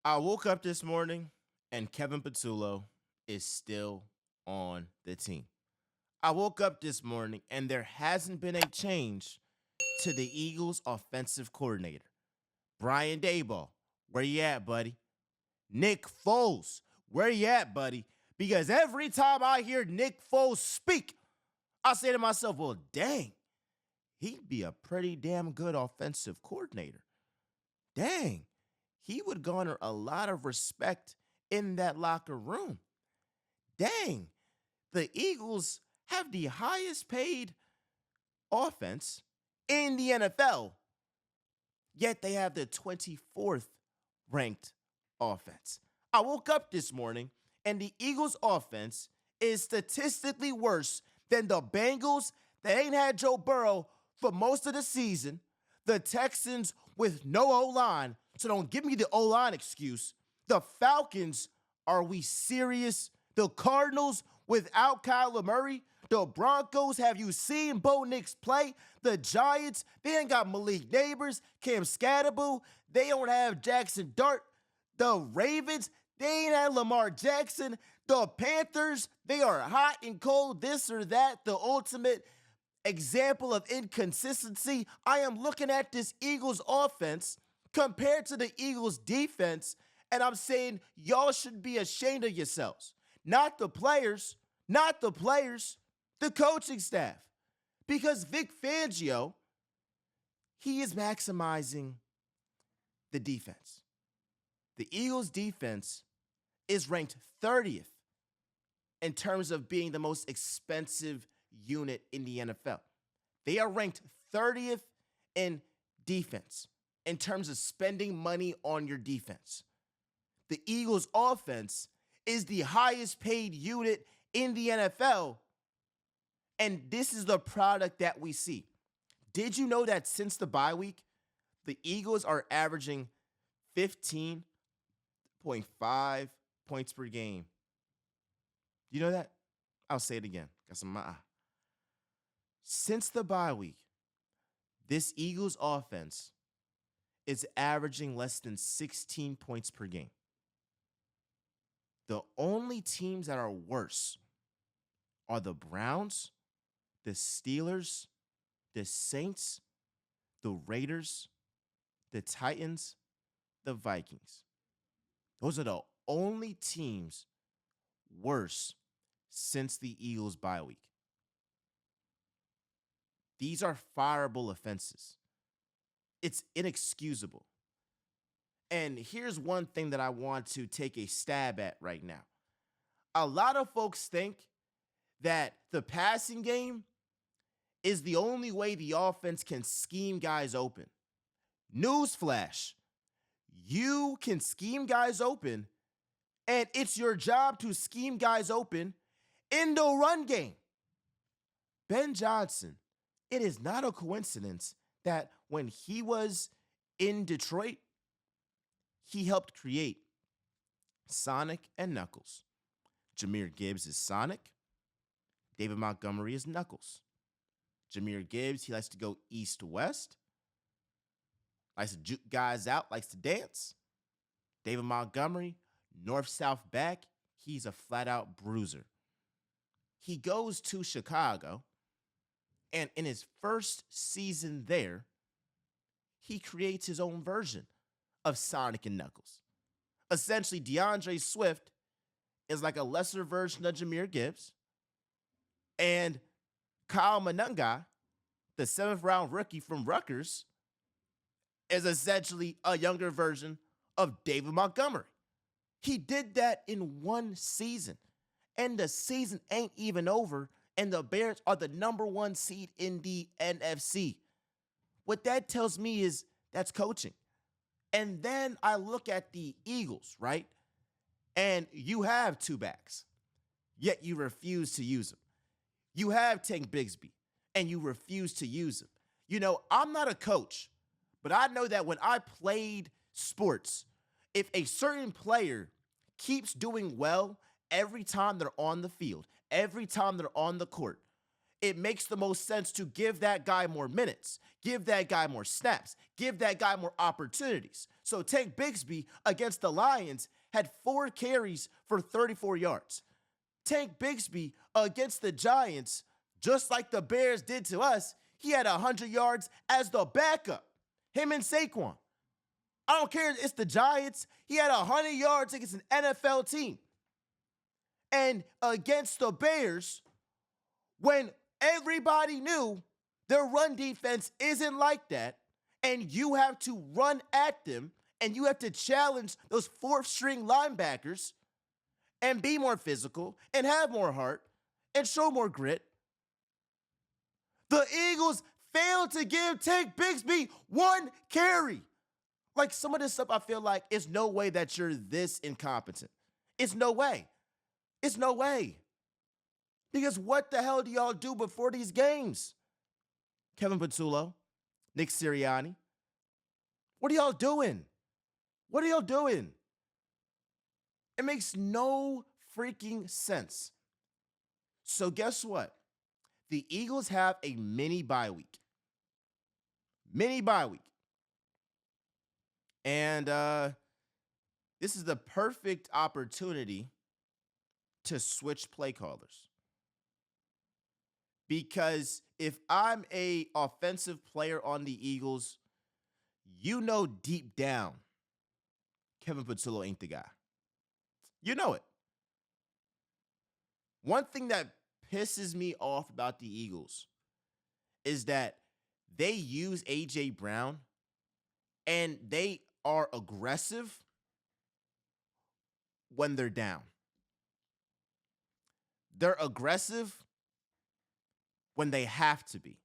I woke up this morning and Kevin Patullo is still on the team. I woke up this morning and there hasn't been a change to the Eagles offensive coordinator. Brian Dayball, where you at, buddy? Nick Foles, where you at, buddy? Because every time I hear Nick Foles speak, I say to myself, well, dang, he'd be a pretty damn good offensive coordinator. Dang, he would garner a lot of respect in that locker room. Dang, the Eagles have the highest paid offense in the NFL, yet they have the 24th ranked offense. I woke up this morning and the Eagles' offense is statistically worse than the Bengals that ain't had Joe Burrow for most of the season, the Texans with no O-line, so don't give me the O-line excuse. The Falcons, are we serious? The Cardinals without Kyler Murray. The Broncos, have you seen Bo Nix play? The Giants, they ain't got Malik Neighbors, Cam Scatterbo. They don't have Jackson Dart. The Ravens, they ain't had Lamar Jackson. The Panthers, they are hot and cold, this or that. The ultimate example of inconsistency. I am looking at this Eagles offense compared to the Eagles defense, and I'm saying y'all should be ashamed of yourselves. Not the players, the coaching staff. Because Vic Fangio, he is maximizing the defense. The Eagles defense is ranked 30th in terms of being the most expensive unit in the NFL. They are ranked 30th in defense in terms of spending money on your defense. The Eagles offense is the highest paid unit in the NFL, and this is the product that we see. Did you know that since the bye week, the Eagles are averaging 15.5 points per game? You know that? I'll say it again. Got some Since the bye week, this Eagles offense is averaging less than 16 points per game. The only teams that are worse are the Browns, the Steelers, the Saints, the Raiders, the Titans, the Vikings. Those are the only teams worse since the Eagles bye week. These are fireable offenses. It's inexcusable. And here's one thing that I want to take a stab at right now. A lot of folks think that the passing game is the only way the offense can scheme guys open. Newsflash, you can scheme guys open, and it's your job to scheme guys open in the run game. Ben Johnson, it is not a coincidence that when he was in Detroit, he helped create Sonic and Knuckles. Jahmyr Gibbs is Sonic. David Montgomery is Knuckles. Jahmyr Gibbs, he likes to go east-west, likes to juke guys out, likes to dance. David Montgomery, north-south back, he's a flat-out bruiser. He goes to Chicago, and in his first season there, he creates his own version of Sonic and Knuckles. Essentially, DeAndre Swift is like a lesser version of Jahmyr Gibbs, and Kyle Manunga, the 7th round rookie from Rutgers, is essentially a younger version of David Montgomery. He did that in one season, and the season ain't even over, and the Bears are the number 1 seed in the NFC. What that tells me is that's coaching. And then I look at the Eagles, right? And you have 2 backs, yet you refuse to use them. You have Tank Bigsby, and you refuse to use him. You know, I'm not a coach, but I know that when I played sports, if a certain player keeps doing well every time they're on the field, every time they're on the court, it makes the most sense to give that guy more minutes, give that guy more snaps, give that guy more opportunities. So Tank Bigsby against the Lions had 4 carries for 34 yards. Tank Bigsby against the Giants, just like the Bears did to us, he had 100 yards as the backup. Him and Saquon. I don't care, it's the Giants. He had 100 yards against an NFL team. And against the Bears, when everybody knew their run defense isn't like that, and you have to run at them, and you have to challenge those 4th-string linebackers and be more physical and have more heart and show more grit, the Eagles failed to give Tank Bigsby 1 carry. Like, some of this stuff, I feel like it's no way that you're this incompetent. It's no way. It's no way. Because what the hell do y'all do before these games? Kevin Patullo, Nick Sirianni. What are y'all doing? What are y'all doing? It makes no freaking sense. So guess what? The Eagles have a mini bye week. Mini bye week. And this is the perfect opportunity to switch play callers. Because if I'm a offensive player on the Eagles, you know deep down, Kevin Patullo ain't the guy. You know it. One thing that pisses me off about the Eagles is that they use A.J. Brown and they are aggressive when they're down. They're aggressive when they have to be.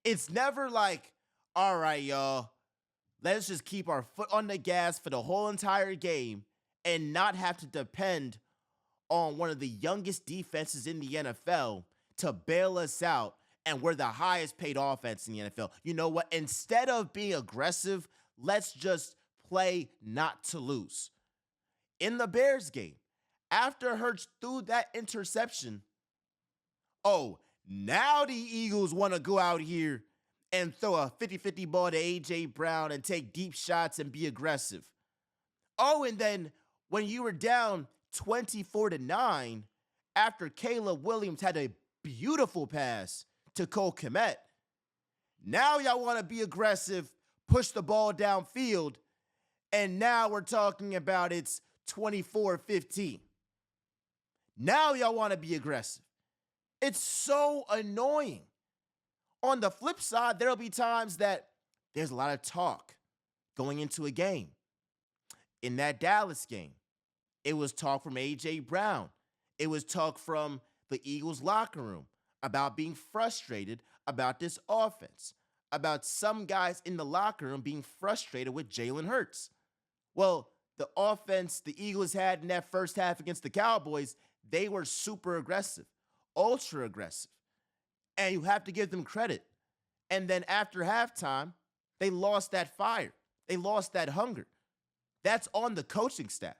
It's never like, all right, y'all, let's just keep our foot on the gas for the whole entire game and not have to depend on one of the youngest defenses in the NFL to bail us out, and we're the highest paid offense in the NFL. You know what? Instead of being aggressive, let's just play not to lose. In the Bears game, after Hurts threw that interception, oh, now the Eagles want to go out here and throw a 50-50 ball to A.J. Brown and take deep shots and be aggressive. Oh, and then when you were down 24-9, after Caleb Williams had a beautiful pass to Cole Kmet, now y'all want to be aggressive, push the ball downfield, and now we're talking about it's 24-15. Now y'all want to be aggressive. It's so annoying. On the flip side, there'll be times that there's a lot of talk going into a game. In that Dallas game, it was talk from A.J. Brown. It was talk from the Eagles locker room about being frustrated about this offense, about some guys in the locker room being frustrated with Jalen Hurts. Well, the offense the Eagles had in that first half against the Cowboys, they were super aggressive, ultra aggressive. And you have to give them credit. And then after halftime, they lost that fire. They lost that hunger. That's on the coaching staff.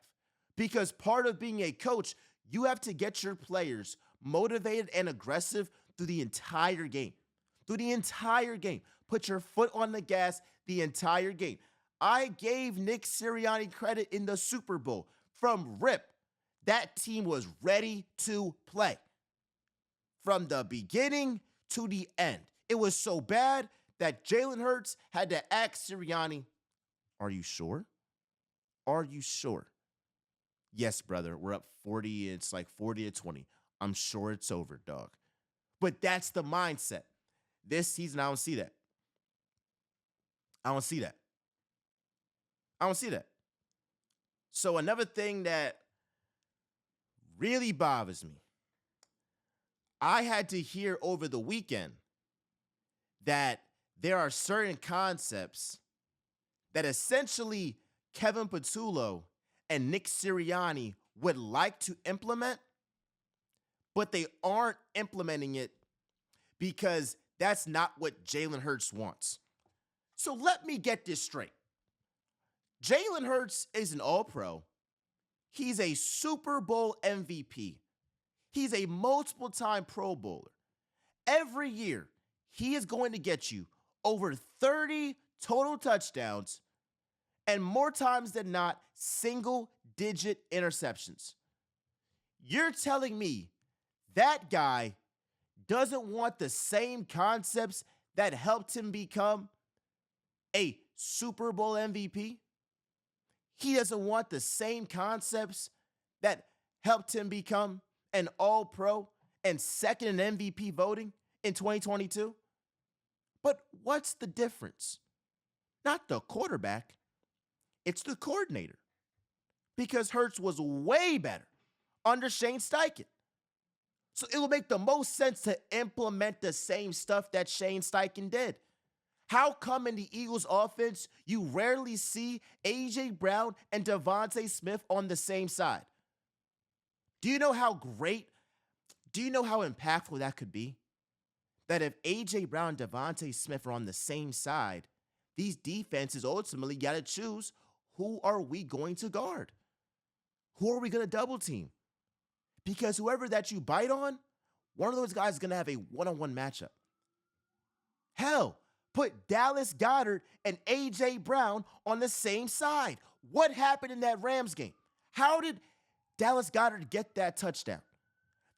Because part of being a coach, you have to get your players motivated and aggressive through the entire game. Through the entire game. Put your foot on the gas the entire game. I gave Nick Sirianni credit in the Super Bowl. From rip, that team was ready to play. From the beginning to the end. It was so bad that Jalen Hurts had to ask Sirianni, "Are you sure? Are you sure?" "Yes, brother. We're up 40. It's like 40-20. I'm sure it's over, dog." But that's the mindset. This season, I don't see that. I don't see that. I don't see that. So another thing that really bothers me, I had to hear over the weekend that there are certain concepts that essentially Kevin Patullo and Nick Sirianni would like to implement, but they aren't implementing it because that's not what Jalen Hurts wants. So let me get this straight. Jalen Hurts is an All-Pro. He's a Super Bowl MVP. He's a multiple-time Pro Bowler. every year, he is going to get you over 30 total touchdowns and more times than not, single-digit interceptions. You're telling me that guy doesn't want the same concepts that helped him become a Super Bowl MVP? He doesn't want the same concepts that helped him become an All-Pro and second in MVP voting in 2022? But what's the difference? Not the quarterback, it's the coordinator. Because Hurts was way better under Shane Steichen. So it will make the most sense to implement the same stuff that Shane Steichen did. How come in the Eagles offense, you rarely see A.J. Brown and Devontae Smith on the same side? Do you know how impactful that could be? That if A.J. Brown and Devontae Smith are on the same side, these defenses ultimately got to choose, who are we going to guard? Who are we going to double team? Because whoever that you bite on, one of those guys is going to have a one-on-one matchup. Hell, put Dallas Goedert and A.J. Brown on the same side. What happened in that Rams game? How did Dallas Goedert get that touchdown?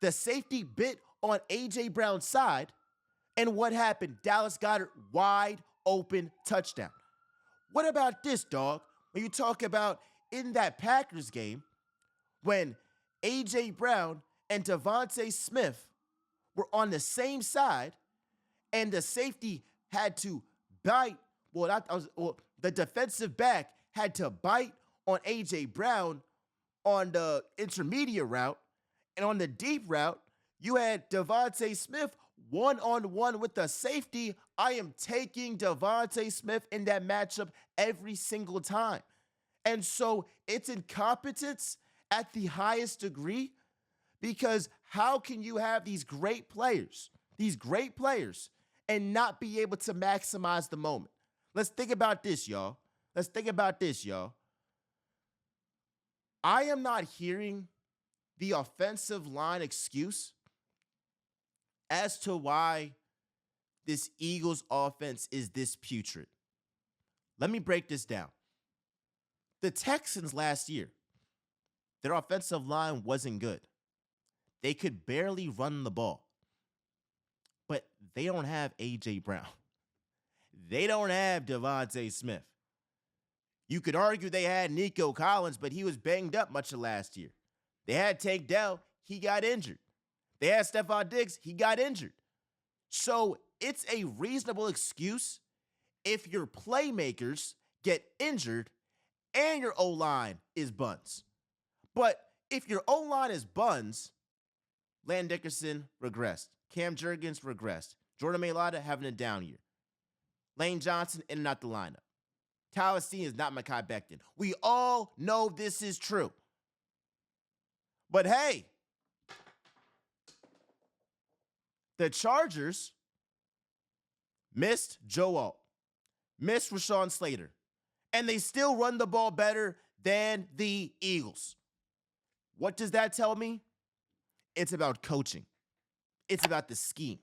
The safety bit on A.J. Brown's side, and what happened? Dallas Goedert, wide open touchdown. What about this, dog? When you talk about in that Packers game, when A.J. Brown and Devontae Smith were on the same side, and the safety had to bite, the defensive back had to bite on A.J. Brown on the intermediate route, and on the deep route, you had Devontae Smith one-on-one with the safety. I am taking Devontae Smith in that matchup every single time. And so it's incompetence at the highest degree, because how can you have these great players, and not be able to maximize the moment? Let's think about this, y'all. I am not hearing the offensive line excuse as to why this Eagles offense is this putrid. Let me break this down. The Texans last year, their offensive line wasn't good. They could barely run the ball. But they don't have A.J. Brown. They don't have Devontae Smith. You could argue they had Nico Collins, but he was banged up much of last year. They had Tank Dell. He got injured. They had Stephon Diggs. He got injured. So it's a reasonable excuse if your playmakers get injured and your O-line is buns. But if your O-line is buns, Landon Dickerson regressed. Cam Jurgens regressed. Jordan Mailata having a down year. Lane Johnson in and out the lineup. Tyler Steen is not Mekhi Becton. We all know this is true. But hey, the Chargers missed Joe Alt, missed Rashawn Slater, and they still run the ball better than the Eagles. What does that tell me? It's about coaching. It's about the scheme.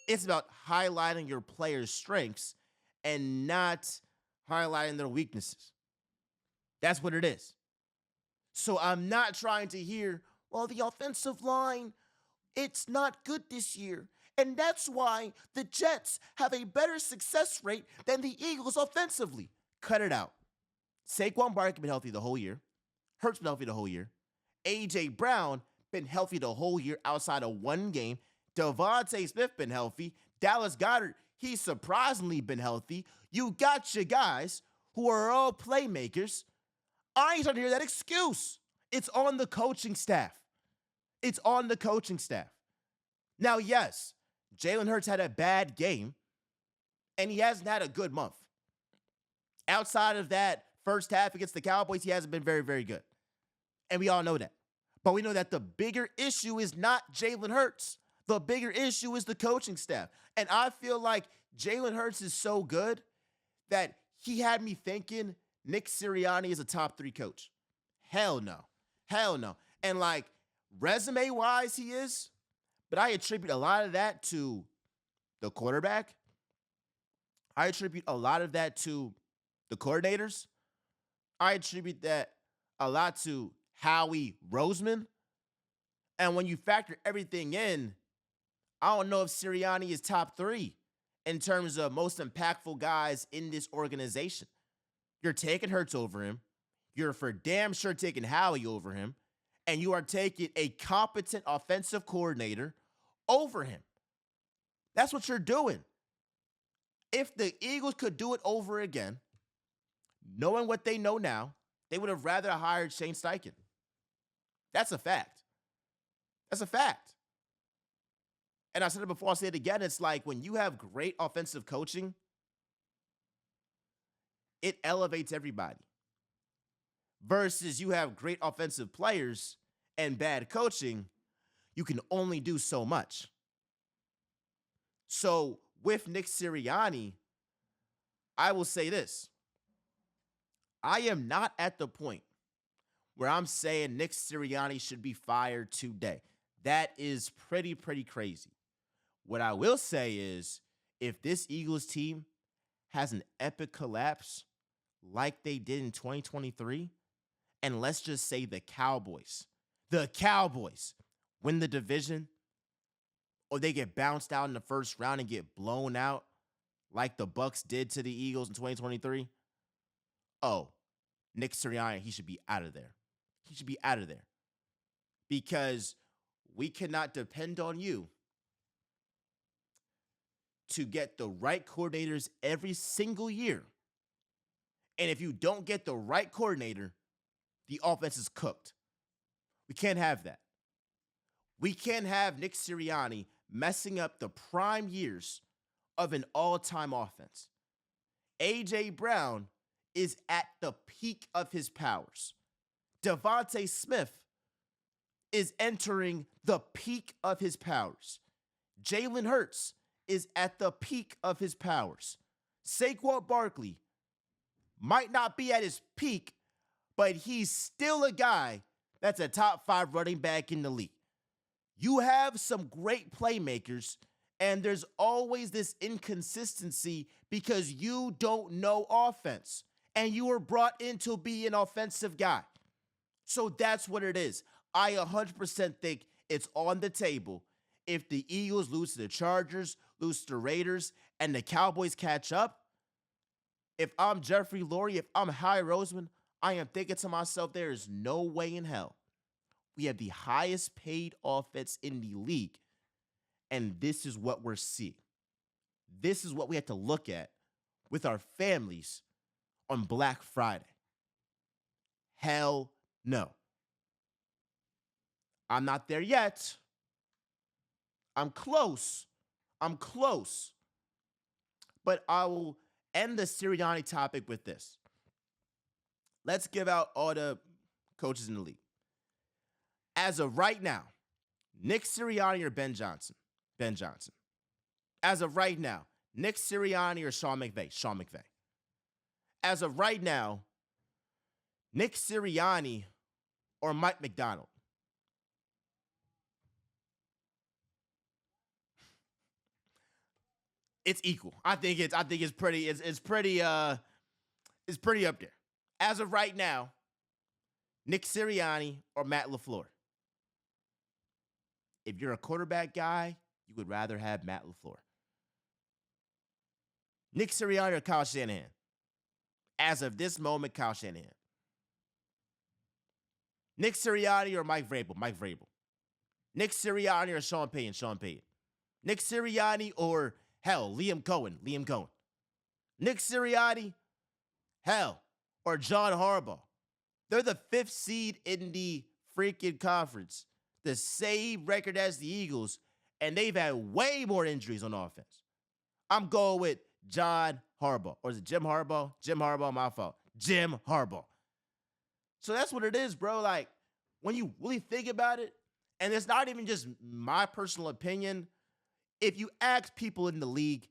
It's about highlighting your players' strengths and not highlighting their weaknesses. That's what it is. So I'm not trying to hear, well, the offensive line, it's not good this year. And that's why the Jets have a better success rate than the Eagles offensively. Cut it out. Saquon Barkley been healthy the whole year. Hurts been healthy the whole year. A.J. Brown been healthy the whole year outside of one game. Devontae Smith been healthy. Dallas Goedert, he's surprisingly been healthy. You got your guys who are all playmakers. I ain't trying to hear that excuse. It's on the coaching staff. Now, yes, Jalen Hurts had a bad game, and he hasn't had a good month. Outside of that first half against the Cowboys, he hasn't been very, very good. And we all know that. But we know that the bigger issue is not Jalen Hurts. The bigger issue is the coaching staff. And I feel like Jalen Hurts is so good that he had me thinking Nick Sirianni is a top 3 coach. Hell no. And like resume-wise he is, But I attribute a lot of that to the quarterback. I attribute a lot of that to the coordinators. I attribute that a lot to Howie Roseman. And when you factor everything in, I don't know if Sirianni is top three in terms of most impactful guys in this organization. You're taking Hurts over him. You're for damn sure taking Howie over him. And you are taking a competent offensive coordinator over him. That's what you're doing. If the Eagles could do it over again, knowing what they know now, they would have rather hired Shane Steichen. That's a fact. That's a fact. And I said it before, I'll say it again. It's like when you have great offensive coaching, it elevates everybody. Versus you have great offensive players and bad coaching, you can only do so much. So with Nick Sirianni, I will say this. I am not at the point where I'm saying Nick Sirianni should be fired today. That is pretty crazy. What I will say is if this Eagles team has an epic collapse like they did in 2023, and let's just say the Cowboys win the division, or they get bounced out in the first round and get blown out like the Bucs did to the Eagles in 2023, oh, Nick Sirianni, he should be out of there. He should be out of there. Because we cannot depend on you to get the right coordinators every single year. And if you don't get the right coordinator, the offense is cooked. We can't have that. We can't have Nick Sirianni messing up the prime years of an all-time offense. A.J. Brown is at the peak of his powers. Devontae Smith is entering the peak of his powers. Jalen Hurts is at the peak of his powers. Saquon Barkley might not be at his peak, but he's still a guy that's a top 5 running back in the league. You have some great playmakers, and there's always this inconsistency because you don't know offense, and you were brought in to be an offensive guy. So that's what it is. I 100% think it's on the table if the Eagles lose to the Chargers, lose to the Raiders, and the Cowboys catch up. If I'm Jeffrey Lurie, if I'm Howie Roseman, I am thinking to myself, there is no way in hell we have the highest paid offense in the league, and this is what we're seeing. This is what we have to look at with our families on Black Friday. Hell no. I'm not there yet. I'm close. But I will end the Sirianni topic with this. Let's give out all the coaches in the league. As of right now, Nick Sirianni or Ben Johnson? Ben Johnson. As of right now, Nick Sirianni or Sean McVay? Sean McVay. As of right now, Nick Sirianni or Mike McDonald? It's equal. I think it's pretty up there. As of right now, Nick Sirianni or Matt LaFleur? If you're a quarterback guy, you would rather have Matt LaFleur. Nick Sirianni or Kyle Shanahan? As of this moment, Kyle Shanahan. Nick Sirianni or Mike Vrabel? Mike Vrabel. Nick Sirianni or Sean Payton? Sean Payton. Nick Sirianni or, hell, Liam Cohen? Liam Cohen. Nick Sirianni, hell, or John Harbaugh? They're the 5th seed in the freaking conference. The same record as the Eagles, and they've had way more injuries on offense. I'm going with John Harbaugh. Or is it Jim Harbaugh? Jim Harbaugh, my fault. Jim Harbaugh. So that's what it is, bro. Like, when you really think about it, and it's not even just my personal opinion, if you ask people in the league,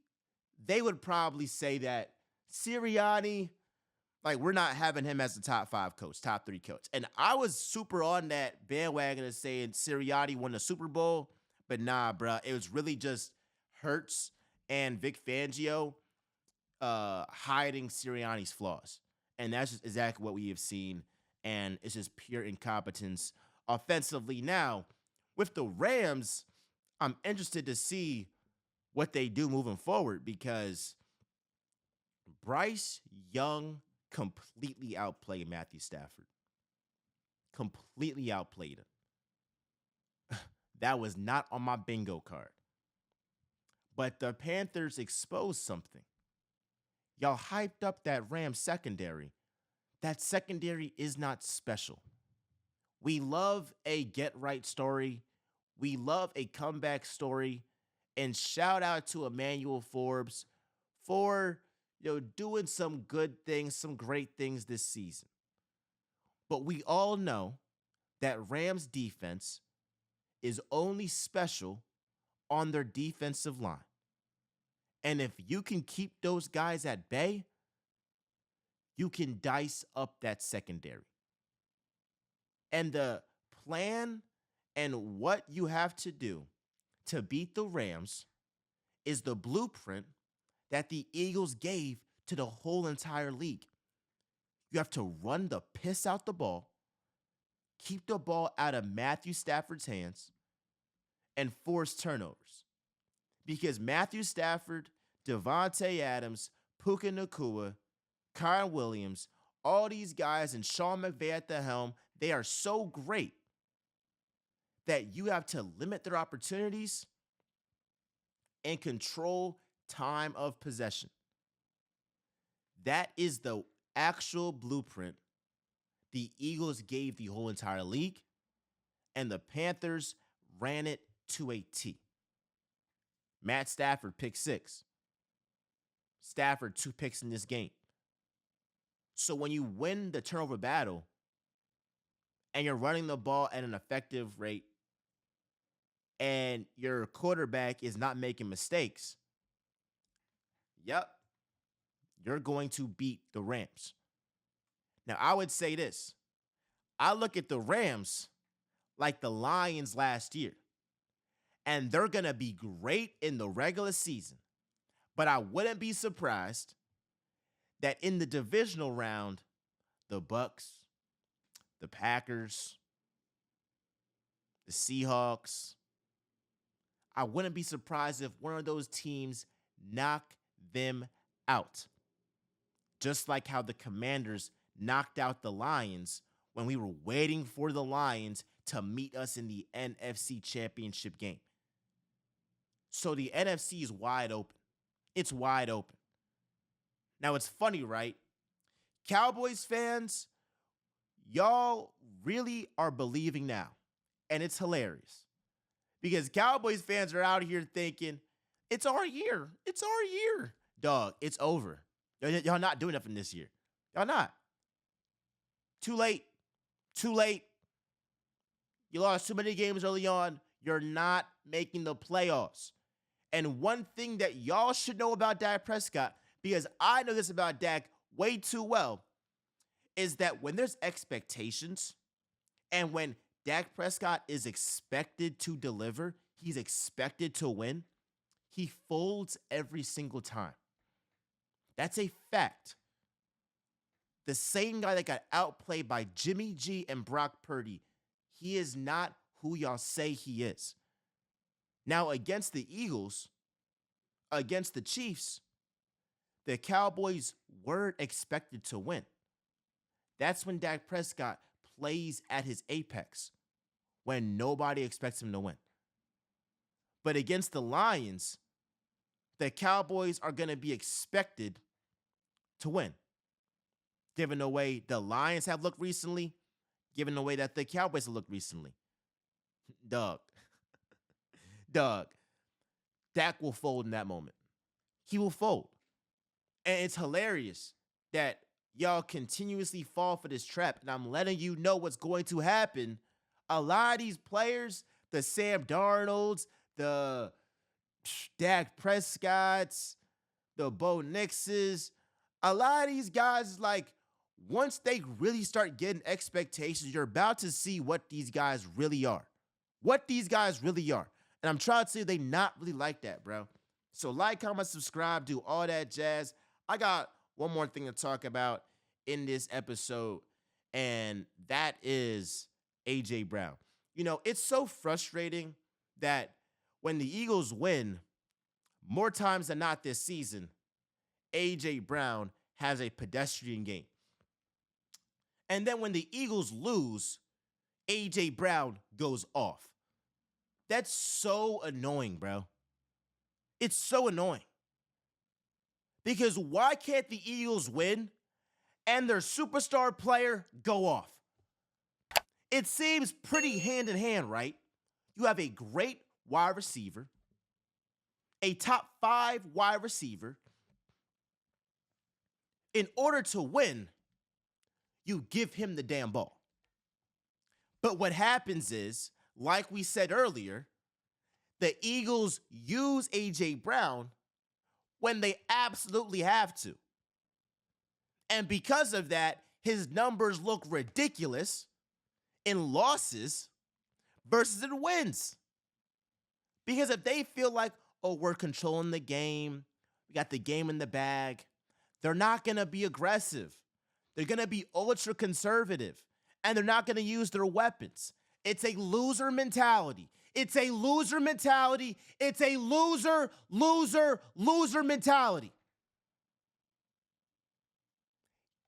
they would probably say that Sirianni, like, we're not having him as the top 5 coach, top 3 coach. And I was super on that bandwagon of saying Sirianni won the Super Bowl, But nah, bruh, it was really just Hurts and Vic Fangio hiding Sirianni's flaws. And that's just exactly what we have seen. And it's just pure incompetence offensively. Now, with the Rams, I'm interested to see what they do moving forward because Bryce Young completely outplayed Matthew Stafford. Completely outplayed him. That was not on my bingo card. But the Panthers exposed something. Y'all hyped up that Rams secondary. That secondary is not special. We love a get right story. We love a comeback story. And shout out to Emmanuel Forbes for doing some good things, some great things this season. But we all know that Rams defense is only special on their defensive line. And if you can keep those guys at bay, you can dice up that secondary. And the plan and what you have to do to beat the Rams is the blueprint that the Eagles gave to the whole entire league. You have to run the piss out the ball, keep the ball out of Matthew Stafford's hands, and force turnovers. Because Matthew Stafford, Devontae Adams, Puka Nacua, Kyron Williams, all these guys, and Sean McVay at the helm, they are so great that you have to limit their opportunities and control time of possession. That is the actual blueprint the Eagles gave the whole entire league, and the Panthers ran it to a T. Matt Stafford, pick 6. Stafford, 2 picks in this game. So when you win the turnover battle and you're running the ball at an effective rate and your quarterback is not making mistakes, yep, you're going to beat the Rams. Now, I would say this. I look at the Rams like the Lions last year, and they're going to be great in the regular season. But I wouldn't be surprised that in the divisional round, the Bucks, the Packers, the Seahawks, I wouldn't be surprised if one of those teams knock them out. Just like how the Commanders knocked out the Lions when we were waiting for the Lions to meet us in the NFC Championship game. So the NFC is wide open. It's wide open. Now, it's funny, right? Cowboys fans, y'all really are believing now. And it's hilarious. Because Cowboys fans are out here thinking, it's our year. It's our year. Dog, it's over. Y'all not doing nothing this year. Y'all not. Too late. Too late. You lost too many games early on. You're not making the playoffs. And one thing that y'all should know about Dak Prescott, because I know this about Dak way too well, is that when there's expectations and when Dak Prescott is expected to deliver, he's expected to win, he folds every single time. That's a fact. The same guy that got outplayed by Jimmy G and Brock Purdy, he is not who y'all say he is. Now, against the Eagles, against the Chiefs, the Cowboys weren't expected to win. That's when Dak Prescott plays at his apex, when nobody expects him to win. But against the Lions, the Cowboys are going to be expected to win. Given the way the Lions have looked recently, given the way that the Cowboys have looked recently. Doug, Dak will fold in that moment. He will fold. And it's hilarious that y'all continuously fall for this trap, and I'm letting you know what's going to happen. A lot of these players, the Sam Darnolds, the Dak Prescotts, the Bo Nixes, a lot of these guys, like, once they really start getting expectations, you're about to see what these guys really are. What these guys really are. And I'm trying to say they not really like that, bro. So like, comment, subscribe, do all that jazz. I got one more thing to talk about in this episode, and that is AJ Brown. You know, it's so frustrating that when the Eagles win, more times than not this season, AJ Brown has a pedestrian game. And then when the Eagles lose, AJ Brown goes off. That's so annoying, bro. It's so annoying. Because why can't the Eagles win and their superstar player go off? It seems pretty hand in hand, right? You have a great wide receiver, a top 5 wide receiver. In order to win, you give him the damn ball. But what happens is, like we said earlier, the Eagles use A.J. Brown when they absolutely have to. And because of that, his numbers look ridiculous in losses versus in wins. Because if they feel like, oh, we're controlling the game, we got the game in the bag, they're not going to be aggressive. They're going to be ultra conservative, and they're not going to use their weapons. It's a loser mentality. It's a loser mentality. It's a loser mentality.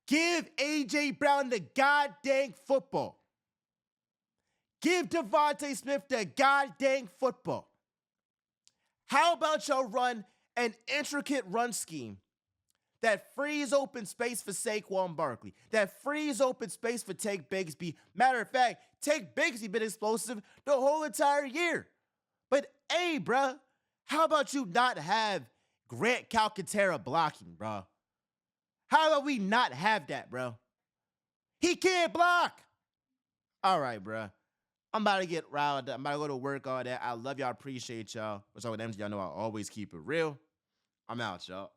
Give A.J. Brown the goddamn football. Give Devontae Smith the goddamn football. How about y'all run an intricate run scheme that frees open space for Saquon Barkley, that frees open space for Tank Bigsby? Matter of fact, Tank Bigsby been explosive the whole entire year. But hey, bruh, how about you not have Grant Calcaterra blocking, bro? How about we not have that, bro? He can't block. All right, bruh. I'm about to get riled up. I'm about to go to work, all that. I love y'all. Appreciate y'all. What's up with them? Y'all know I always keep it real. I'm out, y'all.